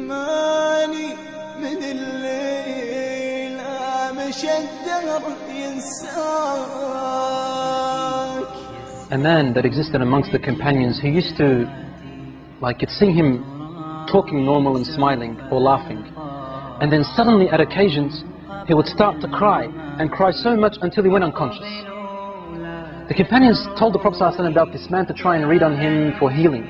ماني من الليل مشى الدهر ينساك. A man that existed amongst the companions, he used to, you'd see him talking normal and smiling or laughing, and then suddenly at occasions he would start to cry, and cry so much until he went unconscious. The companions told the Prophet ﷺ about this man to try and read on him for healing.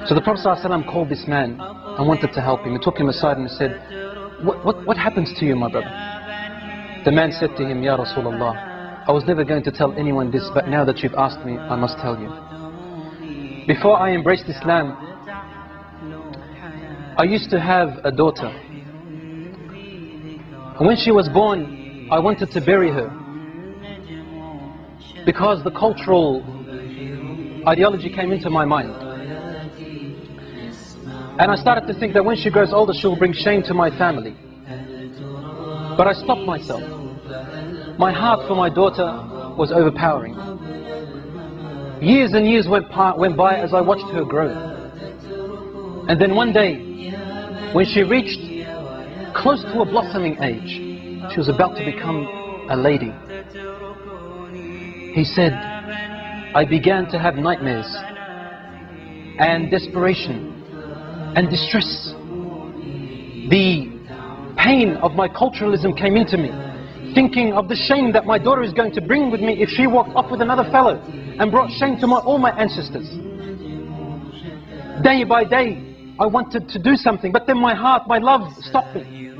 So the Prophet ﷺ called this man and wanted to help him. He took him aside and said, what happens to you, my brother? The man said to him, Ya Rasulullah, I was never going to tell anyone this, but now that you've asked me, I must tell you. Before I embraced Islam, I used to have a daughter. And when she was born, I wanted to bury her, because the cultural ideology came into my mind. And I started to think that when she grows older, she will bring shame to my family. But I stopped myself. My heart for my daughter was overpowering. Years and years went by as I watched her grow. And then one day, when she reached close to a blossoming age, she was about to become a lady. He said, I began to have nightmares and desperation and distress. The pain of my culturalism came into me, thinking of the shame that my daughter is going to bring with me if she walked off with another fellow, and brought shame to all my ancestors. Day by day, I wanted to do something, but then my heart, my love stopped me.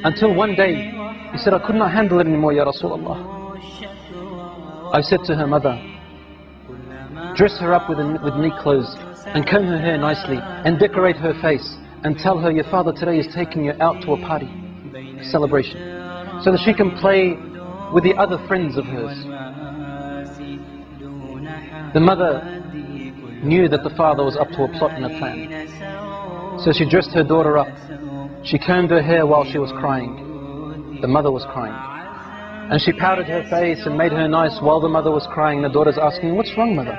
Until one day, he said, I could not handle it anymore, Ya Rasulullah. I said to her mother, dress her up with neat clothes, and comb her hair nicely, and decorate her face, and tell her your father today is taking you out to a party, a celebration, so that she can play with the other friends of hers. The mother knew that the father was up to a plot and a plan. So she dressed her daughter up. She combed her hair while she was crying. The mother was crying. And she powdered her face and made her nice while the mother was crying. The daughter's asking, what's wrong, mother?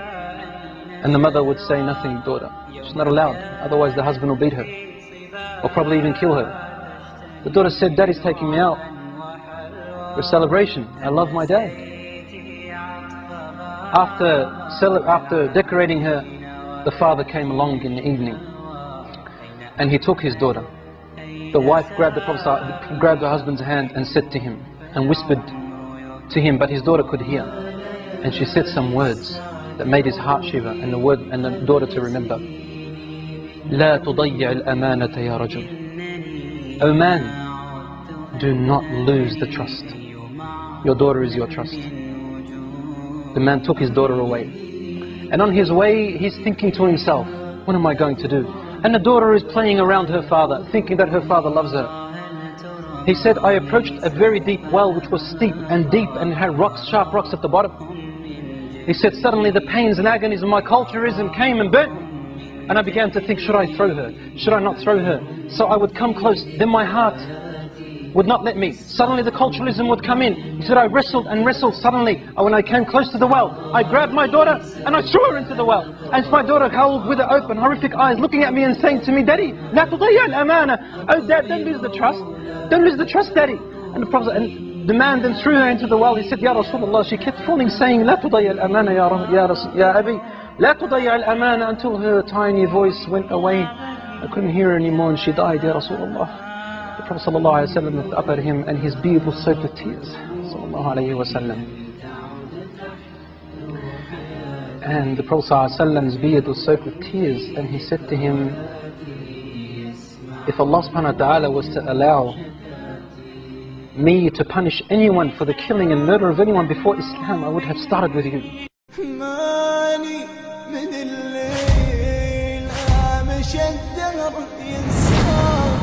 And the mother would say, nothing, daughter. She's not allowed, otherwise the husband will beat her, or probably even kill her. The daughter said, Daddy's taking me out for a celebration. I love my dad. After decorating her, the father came along in the evening, and he took his daughter. The wife grabbed grabbed her husband's hand and said to him, and whispered to him, but his daughter could hear. And she said some words that made his heart shiver, and the daughter to remember. لا تضيع الأمانة يا رجل. O man, do not lose the trust. Your daughter is your trust. The man took his daughter away. And on his way, he's thinking to himself, what am I going to do? And the daughter is playing around her father, thinking that her father loves her. He said, I approached a very deep well which was steep and deep and had rocks, sharp rocks at the bottom. He said, suddenly the pains and agonies of my culturism came and burnt me. And I began to think, should I throw her? Should I not throw her? So I would come close, then my heart would not let me. Suddenly the culturalism would come in. He said, I wrestled and wrestled. Suddenly, when I came close to the well, I grabbed my daughter and I threw her into the well. And my daughter held with her open, horrific eyes, looking at me and saying to me, Daddy, لا تضيع الأمانة. Oh Dad, don't lose the trust. Don't lose the trust, Daddy. And the man then threw her into the well. He said, Ya Rasulullah. She kept falling, saying, لا تضيع الأمانة يا أبي. لا تضيع الأمانة, until her tiny voice went away. I couldn't hear her anymore and she died, Ya Rasulullah. The Prophet ﷺ looked up at him and his beard was soaked with tears. And the Prophet ﷺ's beard was soaked with tears, and he said to him, if Allah subhanahu wa ta'ala was to allow me to punish anyone for the killing and murder of anyone before Islam, I would have started with you. من الليل مشى الدهر ينساك.